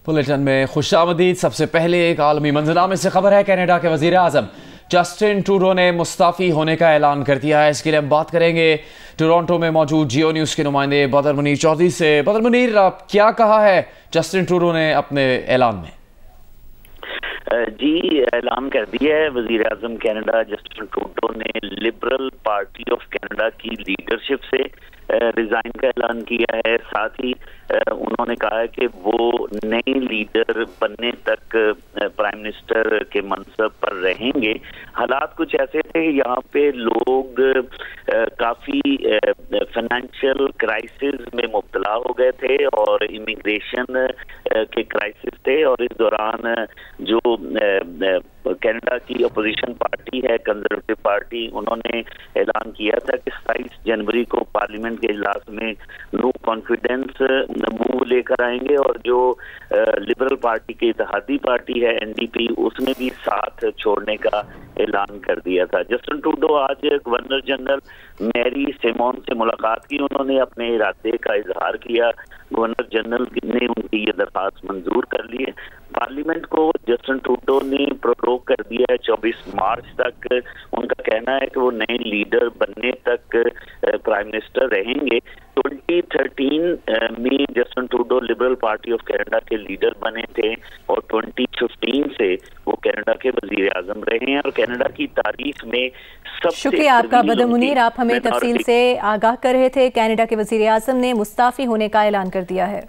Bulletin में खुशामदीद। सबसे पहले एक आलमी मंजरनामे से खबर है। कनाडा के वजीर आज़म जस्टिन ट्रूडो ने मुस्ताफ़ी होने का ऐलान कर दिया है। इसके लिए हम बात करेंगे टोरंटो में मौजूद जियो न्यूज़ के नुमाइंदे बदर मुनीर चौधरी से। बदर मुनीर, क्या कहा है जस्टिन ट्रूडो ने अपने ऐलान में? जी, ऐलान कर दिया है वजीर आज़म कनाडा जस्टिन ट्रूडो ने लिबरल पार्टी ऑफ कनाडा की लीडरशिप से रिजाइन का ऐलान किया है। साथ ही उन्होंने कहा है कि वो नए लीडर बनने तक प्राइम मिनिस्टर के मनसब पर रहेंगे। हालात कुछ ऐसे थे, यहाँ पे लोग काफ़ी फाइनेंशियल क्राइसिस में मुब्तला हो गए थे और इमिग्रेशन के क्राइसिस थे, और इस दौरान जो कनाडा की अपोजिशन पार्टी है कंजर्वेटिव पार्टी, उन्होंने ऐलान किया था कि 27 जनवरी को पार्लियामेंट के इजलास में नो कॉन्फिडेंस मूव लेकर आएंगे, और जो लिबरल पार्टी की इत्तेहादी पार्टी है एनडीपी, उसने भी साथ छोड़ने का ऐलान कर दिया था। जस्टिन ट्रूडो आज गवर्नर जनरल मैरी सिमोन से मुलाकात की, उन्होंने अपने इरादे का इजहार किया। गवर्नर जनरल ने उनकी ये दरख्वास्त मंजूर कर ली है। पार्लियामेंट को जस्टिन ट्रूडो ने प्रोरोग कर दिया है 24 मार्च तक। उनका कहना है कि वो नए लीडर बनने तक प्राइम मिनिस्टर रहेंगे। 2013 में Justin Trudeau liberal party of Canada के लीडर बने थे और 2015 से वो कनाडा के वजीर आजम रहे हैं, और कनाडा की तारीख में सबसे शुक्रिया आपका बदर मुनीर। आप हमें तफसील से आगाह कर रहे थे। कनाडा के वजीर आजम ने मुस्ताफी होने का ऐलान कर दिया है।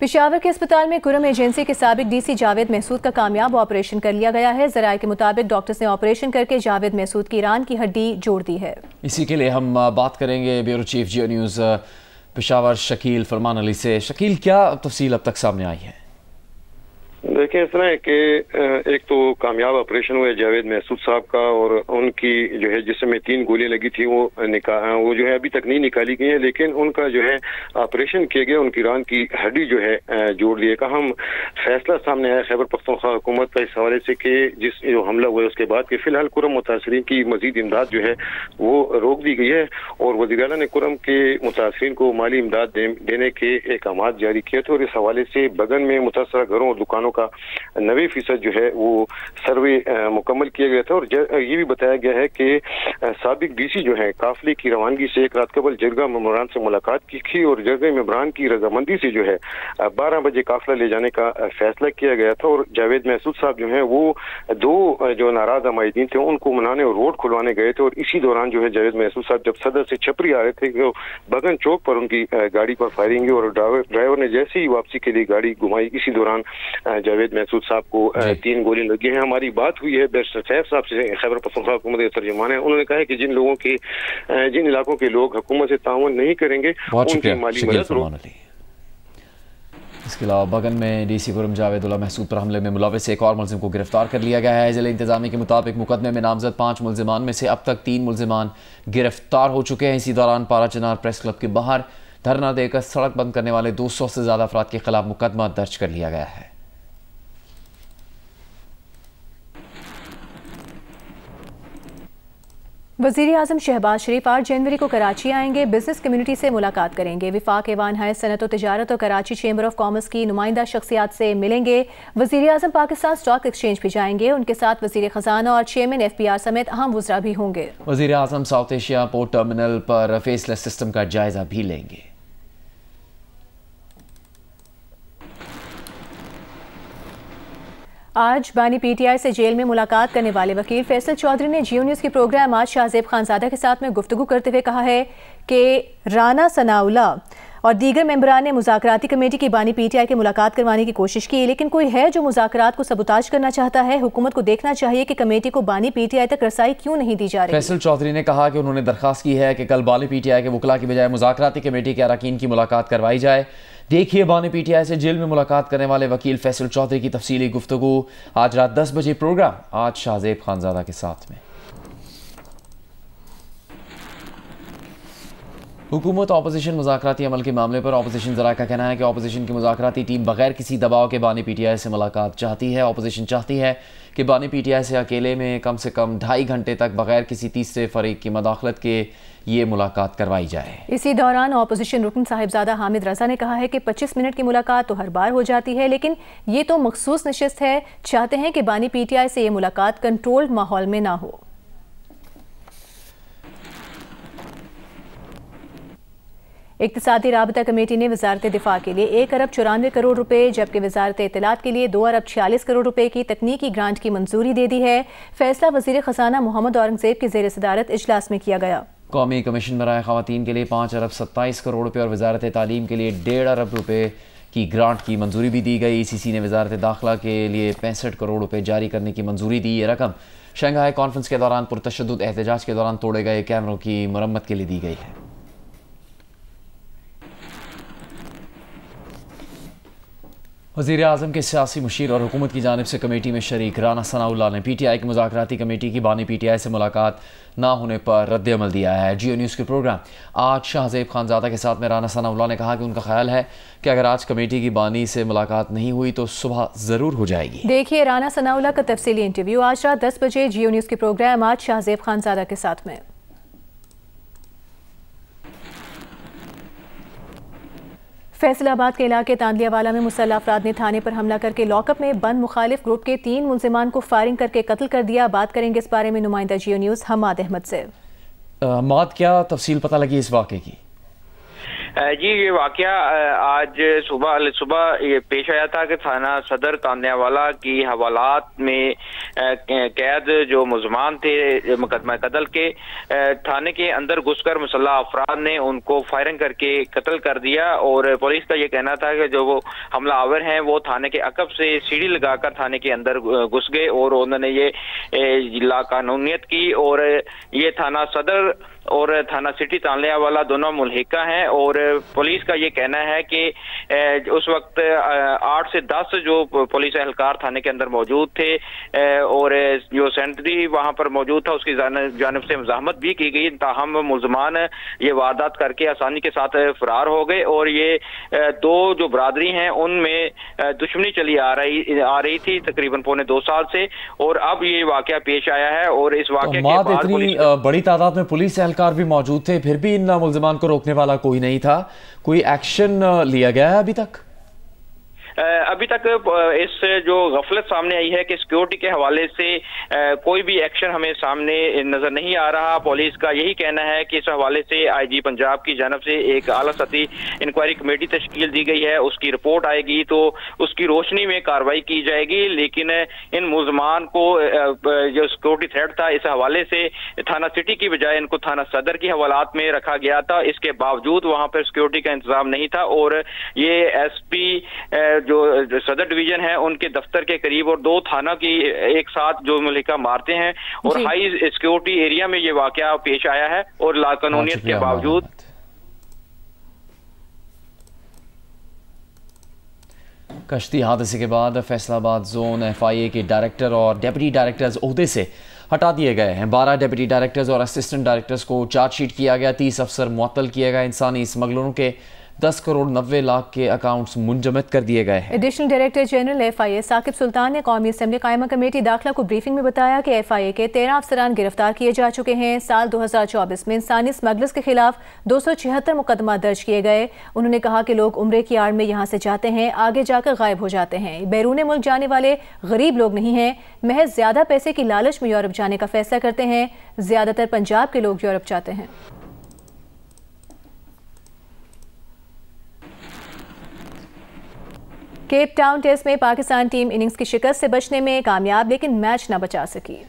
पेशावर के अस्पताल में कुरम एजेंसी के साबिक डीसी जावेद महसूद का कामयाब ऑपरेशन कर लिया गया है। जराये के मुताबिक डॉक्टर्स ने ऑपरेशन करके जावेद महसूद की रान की हड्डी जोड़ दी है। इसी के लिए हम बात करेंगे ब्यूरो चीफ जियो न्यूज़ पेशावर शकील फरमान अली से। शकील, क्या तफसील अब तक सामने आई है? देखिए, इस तरह है कि एक तो कामयाब ऑपरेशन हुआ है जावेद महसूद साहब का, और उनकी जो है जिसमें 3 गोलियां लगी थी वो जो है अभी तक नहीं निकाली गई है, लेकिन उनका जो है ऑपरेशन किया गया, उनकी रान की हड्डी जो है जोड़ दी का हम फैसला सामने आया खैबर पख्तूनख्वा हुकूमत का इस हवाले से कि जिस जो हमला हुआ है उसके बाद कि फिलहाल कुरम मुतासरीन की मजीद इमदाद जो है वो रोक दी गई है, और वज़ीर आला ने कुरम के मुतासरीन को माली इमदाद देने के अहकाम जारी किए थे। और इस हवाले से बगन में मुतासरा घरों और दुकानों का 90% जो है वो सर्वे मुकम्मल किया गया था। और ये भी बताया गया है कि साबिक डीसी जो है काफिले की रवानगी से एक रात कबल जरगा मेंबरान से मुलाकात की थी, और जरगा मेंबरान की रजामंदी से जो है 12 बजे काफिला ले जाने का फैसला किया गया था। और जावेद महसूद साहब जो है वो 2 जो नाराज अमायदीन थे उनको मनाने और रोड खुलवाने गए थे, और इसी दौरान जो है जावेद महसूद साहब जब सदर से छपरी आ रहे थे तो बगन चौक पर उनकी गाड़ी पर फायरिंग हुई, और ड्राइवर ने जैसे ही वापसी के लिए गाड़ी घुमाई, इसी दौरान जावेद महसूद साहब को 3 गोली लगी हैं। हमारी बात हुई है बैरिस्टर सैफ साहब से, खैबर पख्तूनख्वा हुकूमत के तर्जुमान है। उन्होंने कहा है कि जिन इलाकों के लोग हुकूमत से ताउन नहीं करेंगे उनकी माली मदद। इसके अलावा बगन में डीसी कुरम जावेदुल्लाह महसूद पर हमले में मुलविस एक और मुलजिम को गिरफ्तार कर लिया गया है। जिला इंतजामिया के मुताबिक मुकदमे में नामजद 5 मुलजिमान में से अब तक 3 मुलजिमान गिरफ्तार हो चुके हैं। इसी दौरान पारा चिनार प्रेस क्लब के बाहर धरना देकर सड़क बंद करने वाले 200 से ज्यादा अफराद के खिलाफ मुकदमा दर्ज कर लिया गया है। वज़ीर आज़म शहबाज शरीफ 8 जनवरी को कराची आएंगे। बिजनेस कम्युनिटी से मुलाकात करेंगे। विफाक ऐवान हयात सनत और तिजारत और कराची चेंबर ऑफ कॉमर्स की नुमाइंदा शख्सियात से मिलेंगे। वज़ीर आज़म पाकिस्तान स्टॉक एक्सचेंज भी जाएंगे। उनके साथ वज़ीर ख़जाना और चेयरमैन FPR समेत अहम वज़रा भी होंगे। वज़ीर आज़म साउथ एशिया पोर्ट टर्मिनल पर फेसलेस सिस्टम का जायजा भी लेंगे। आज बानी PTI से जेल में मुलाकात करने वाले वकील फैसल चौधरी ने जियो न्यूज़ के प्रोग्राम आज शाहजेब खानजादा के साथ में गुफ्तगू करते हुए कहा है कि राना सनाउल्ला और दीगर मेंबरान ने मुज़ाकराती कमेटी की बानी PTI के मुलाकात करवाने की कोशिश की, लेकिन कोई है जो मुज़ाकरात को सबूताज करना चाहता है। हुकूमत को देखना चाहिए कि कमेटी को बानी PTI तक रसाई क्यों नहीं दी जा रही। फैसल चौधरी ने कहा कि उन्होंने दरखास्त की है कि कल बानी PTI के वकला की बजाय मुज़ाकराती कमेटी के अरकान की मुलाकात करवाई जाए। देखिए बानी PTI से जेल में मुलाकात करने वाले वकील फैसल चौधरी की तफसीली गुफ्तगू आज रात 10 बजे प्रोग्राम आज शाहजेब खानजादा के साथ में। हुकूमत अपोजिशन मुज़ाकराती अमल के मामले पर अपोजिशन ज़रा का कहना है कि अपोजिशन की मुज़ाकराती टीम बगैर किसी दबाव के बानी PTI से मुलाकात चाहती है। अपोजिशन चाहती है कि बानी PTI से अकेले में कम से कम 2.5 घंटे तक बगैर किसी तीसरे फरीक की मदाखलत के ये मुलाकात करवाई जाए। इसी दौरान ऑपोजिशन रुकन साहिबजादा हामिद रजा ने कहा है कि 25 मिनट की मुलाकात तो हर बार हो जाती है, लेकिन ये तो मखसूस नशिस्त है। चाहते हैं कि बानी PTI से ये मुलाकात कंट्रोल्ड माहौल में ना हो। इक्तिसादी राबता कमेटी ने वजारत दिफा के लिए 1 अरब 94 करोड़ रुपए जबकि वजारत इत्तलात के लिए 2 अरब 46 करोड़ रुपए की तकनीकी ग्रांट की मंजूरी दे दी है। फैसला वजीर खजाना मोहम्मद औरंगजेब की ज़ेर सदारत इजलास में किया गया। कौमी कमीशन बराए ख़वातीन के लिए 5 अरब 27 करोड़ रुपए और वजारत तालीम के लिए 1.5 अरब रुपए की ग्रांट की मंजूरी भी दी गई। ECC ने वजारत दाखिला के लिए 65 करोड़ रुपए जारी करने की मंजूरी दी। ये रकम शंघाई कॉन्फ्रेंस के दौरान पुरतशद्दुद एहतजाज के दौरान तोड़े गए कैमरों की मरम्मत के लिए दी गई है। वज़ीर आज़म के सियासी मुशीर और हुकूमत की जानिब से कमेटी में शरीक राना सनाउल्लाह ने PTI की मुज़ाकराती कमेटी की बानी PTI से मुलाकात ना होने पर रद्द-ए-अमल दिया है। जियो न्यूज़ के प्रोग्राम आज शाहज़ेब खानज़ादा के साथ में राना सनाउल्लाह ने कहा कि उनका ख्याल है कि अगर आज कमेटी की बानी से मुलाकात नहीं हुई तो सुबह ज़रूर हो जाएगी। देखिए राना सनाउल्लाह का तफसीली इंटरव्यू आज रात 10 बजे जियो न्यूज़ के प्रोग्राम आज शाहज़ेब खानज़ादा के साथ में। फैसलाबाद के इलाके तांदलियावाला में मुसल्लह अफराद ने थाने पर हमला करके लॉकअप में बंद मुखालिफ ग्रुप के 3 मुल्जिमान को फायरिंग करके कत्ल कर दिया। बात करेंगे इस बारे में नुमाइंदा जियो न्यूज़ हमाद अहमद से। हमाद, क्या तफसील पता लगी इस वाक़े की? जी, ये वाकया आज सुबह ये पेश आया था कि थाना सदर तांदलियावाला की हवालात में कैद जो मुलजमान थे मुकदमा कत्ल के, थाने के अंदर घुसकर मुसल्लह अफराद ने उनको फायरिंग करके कत्ल कर दिया। और पुलिस का ये कहना था कि जो वो हमलावर हैं वो थाने के अकब से सीढ़ी लगाकर थाने के अंदर घुस गए और उन्होंने ये लाकानूनियत की। और ये थाना सदर और थाना सिटी तांदलियावाला दोनों मुल्हिका हैं। और पुलिस का ये कहना है कि उस वक्त 8 से 10 जो पुलिस एहलकार थाने के अंदर मौजूद थे और जो सेंट्री वहां पर मौजूद था उसकी जानिब से मुज़ाहमत भी की गई, ताहम मुलजमान ये वारदात करके आसानी के साथ फरार हो गए। और ये 2 जो बरादरी हैं उनमें दुश्मनी चली आ रही थी तकरीबन पौने 2 साल से, और अब ये वाकया पेश आया है। और इस वाकये के बाद इतनी बड़ी तादाद में पुलिस एहलकार भी मौजूद थे, फिर भी इन मुल्जिमान को रोकने वाला कोई नहीं था। कोई एक्शन लिया गया है अभी तक? अभी तक इस जो गफलत सामने आई है कि सिक्योरिटी के हवाले से कोई भी एक्शन हमें सामने नजर नहीं आ रहा। पुलिस का यही कहना है कि इस हवाले से IG पंजाब की जानब से एक आला सतही इंक्वायरी कमेटी तश्कील दी गई है, उसकी रिपोर्ट आएगी तो उसकी रोशनी में कार्रवाई की जाएगी। लेकिन इन मुलजमान को जो सिक्योरिटी थ्रेट था इस हवाले से थाना सिटी की बजाय इनको थाना सदर की हवालात में रखा गया था। इसके बावजूद वहां पर सिक्योरिटी का इंतजाम नहीं था और ये SP जो सदर डिवीजन है उनके दफ्तर के करीब और 2 थाना की एक साथ जो मुल्हिका मारते हैं और हाई सिक्योरिटी एरिया में ये वाकया पेश आया है। और लाकानूनियत के बावजूद कश्ती हादसे के बाद फैसलाबाद जोन FIA के डायरेक्टर और डेप्यूटी डायरेक्टर्स ओहदे से हटा दिए गए हैं। 12 डेप्यूटी डायरेक्टर्स और असिस्टेंट डायरेक्टर्स को चार्जशीट किया गया। 30 अफसर मुअत्तल किए गए। इंसानी स्मगलरों के 10 करोड़ 90 लाख के अकाउंट्स मुंजमद कर दिए गए हैं। Additional director general FIA Saqib Sultan ने कौमी असेंबली कायमा कमेटी दाखिला को ब्रीफिंग में बताया कि FIA के 13 अफसरान गिरफ्तार किए जा चुके हैं। साल 2024 में इंसानी स्मगलर्स के खिलाफ 276 मुकदमा दर्ज किए गए। उन्होंने कहा कि लोग उम्रे की आड़ में यहाँ से जाते हैं, आगे जाकर गायब हो जाते हैं। बैरून मुल्क जाने वाले गरीब लोग नहीं हैं, महज ज्यादा पैसे की लालच में यूरोप जाने का फैसला करते हैं। ज्यादातर पंजाब के लोग यूरोप जाते हैं। केप टाउन टेस्ट में पाकिस्तान टीम इनिंग्स की शिकस्त से बचने में कामयाब, लेकिन मैच न बचा सकी।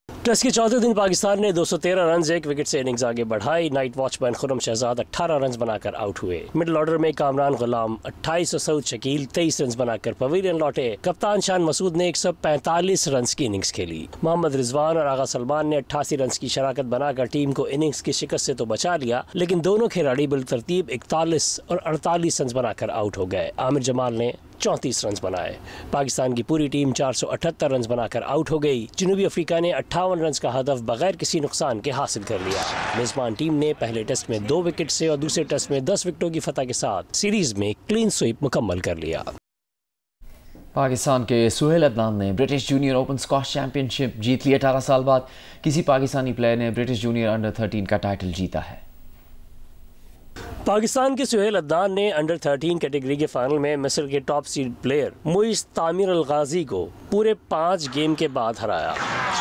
टेस्ट के चौथे दिन पाकिस्तान ने 213 रन 1 विकेट से इनिंग्स आगे बढ़ाई। Night watchman Khurram Shahzad 18 run बनाकर आउट हुए। मिडिल ऑर्डर में कामरान गुलाम 28 और सऊद शकील 23 रन बनाकर पवेलियन लौटे। कप्तान शान मसूद ने 145 रन की इनिंग्स खेली। मोहम्मद रिजवान और आगा सलमान ने 88 रन की शराकत बनाकर टीम को इनिंग्स की शिकस्त से तो बचा लिया, लेकिन दोनों खिलाड़ी बिलतरतीब 41 और 48 रन बनाकर आउट हो गए। आमिर जमाल ने 34 रन बनाए। पाकिस्तान की पूरी टीम 478 रन बनाकर आउट हो गई। जनूबी अफ्रीका ने 58 रन का हदफ बगैर किसी नुकसान के हासिल कर लिया। मेजबान टीम ने पहले टेस्ट में 2 विकेट से और दूसरे टेस्ट में 10 विकेटों की फतह के साथ सीरीज में क्लीन स्वीप मुकम्मल कर लिया। पाकिस्तान के सुहेल अदनान ने British junior open squash championship जीत ली। 18 साल बाद किसी पाकिस्तानी प्लेयर ने ब्रिटिश जूनियर अंडर 13 का टाइटल जीता है। पाकिस्तान के सुहेल अदनान ने अंडर 13 कैटेगरी के फाइनल में मिस्र के top seed player Muiz Tamir al Ghazi को पूरे 5 गेम के बाद हराया।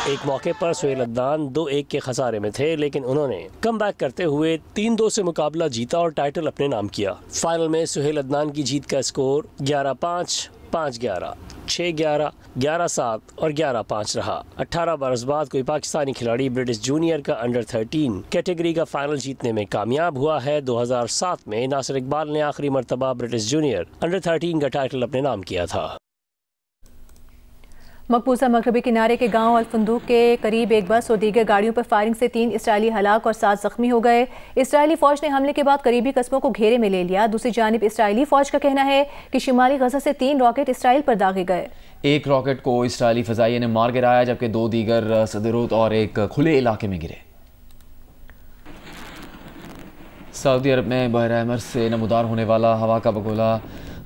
एक मौके पर सुहेल अदनान 2-1 के खसारे में थे, लेकिन उन्होंने कमबैक करते हुए 3-2 से मुकाबला जीता और टाइटल अपने नाम किया। फाइनल में सुहेल अदनान की जीत का स्कोर 11-5, 5-11, 6-11, 11-7 और 11-5 रहा। 18 बरस बाद कोई पाकिस्तानी खिलाड़ी ब्रिटिश जूनियर का अंडर 13 कैटेगरी का फाइनल जीतने में कामयाब हुआ है। 2007 में नासिर इकबाल ने आखिरी मरतबा ब्रिटिश जूनियर अंडर 13 का टाइटल अपने नाम किया था। मकबूजा मगरबी किनारे के गांव अल-फंदूक के करीब एक बस और दीगर गाड़ियों पर फायरिंग से 3 इसराइली हलाक और 7 जख्मी हो गए। इसराइली फौज ने हमले के बाद करीबी कस्बों को घेरे में ले लिया। दूसरी जानिब इसराइली फौज का कहना है कि शिमाली गजा से 3 रॉकेट इसराइल पर दागे गए। एक रॉकेट को इसराइली फजाइये ने मार गिराया, जबकि 2 दीगर सदरुत और एक खुले इलाके में गिरे। सऊदी अरब में बहर अहमर से नमूदार होने वाला हवा का बगोला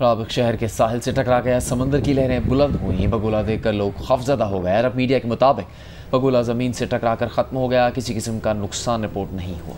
राबिक शहर के साहिल से टकरा गया। समंदर की लहरें बुलंद हुई। बगोला देखकर लोग खौफजदा हो गए। अरब मीडिया के मुताबिक बगोला ज़मीन से टकराकर ख़त्म हो गया। किसी किस्म का नुकसान रिपोर्ट नहीं हुआ।